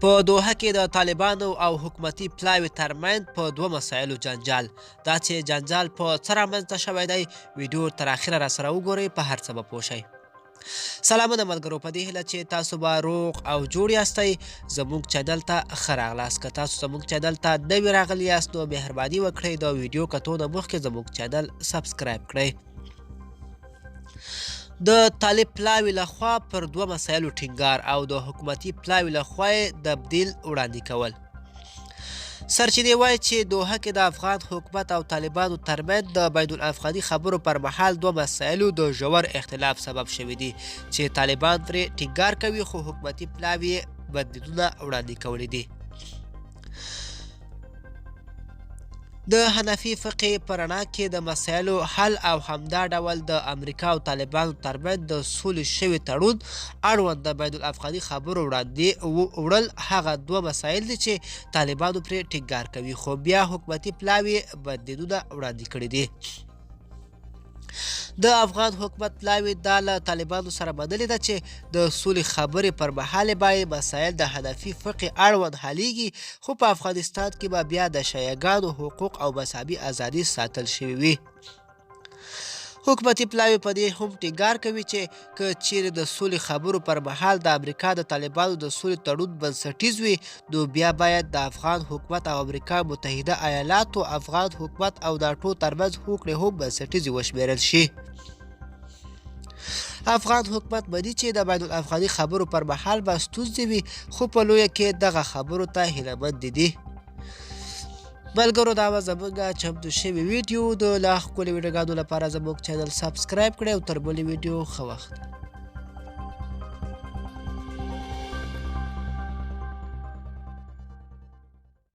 په دوحه کې د طالبانو او حکومتي پلاوي ترمنځ په دوه مسایلو جنجال. دا چې جنجال په څه رامنځته شوی دی، ویډیو تر اخره راسره وګورئ، په هر څه به پوه شئ. سلامونه ملګرو، په دې هیله چې تاسو به روغ او جوړ یاستئ. زموږ چینل ته ښه راغلاست. که تاسو زموږ چینل ته نوي راغلي یاست نو مهرباني وکړئ د ویډیو کتو نه مخکې زموږ چینل سبسکرایب کړئ. د طالب پلاوي لخوا پر دوه مسایلو ټینګار او د حکومتي پلاوي لخوا یې تبدیل وړاندې کول. سرچینې وایي چې دوحه کې د افغان حکومت او طالبانو ترمنځ د بین الافغاني خبرو پر مهال دوه مسایلو د ژور اختلاف سبب شوي دي چې طالبان پرې ټینګار کوي، خو حکومتي پلاوي یې بدلونونه وړاندې کولي دي. د حنفي فقې په رڼا کې د مسایلو حل او همدا ډول د امریکا او طالبانو ترمنځ د سولې شوي تړون اړوند د بین الافغاني خبرو وړاندې وړل هغه دوه مسایل دي چې طالبانو پرې ټینګار کوي، خو بیا حکومتي پلاوي بدلونونه وړاندې کړي دي. د افغان حکومت پلاوي دا له طالبانو سره منلې ده چې د سولې خبرې پر مهال باید مسایل د حنفي فقې اړوند حلیږي، خو په افغانستان کې به بیا د شیعه حقوق او مذهبي ازادي ساتل شوي وي. حکومتي پلاوي په دې هم ټینګار کوي چې که چیرې د سولې خبرو پر مهال د امریکا د طالبانو د سولې تړون بنسټیز وي، نو بیا باید د افغان حکومت او امریکا متحده ایالاتو افغان حکومت او ناټو ترمنځ هوکړې هم بنسټیزې وشمېرل شي. افغان حکومت مني چې د بین الافغاني خبرو پر مهال به ستونزې وي، خو په لویه کې دغه خبرو ته هیله مند دي. ملګرو، دا به زموږ چمتو شوي ویډیو. د لا ښکلي ویډیوګانو لپاره زموږ چینل سبسکرایب کړئ او تر بلې ویډیو ښه وخت.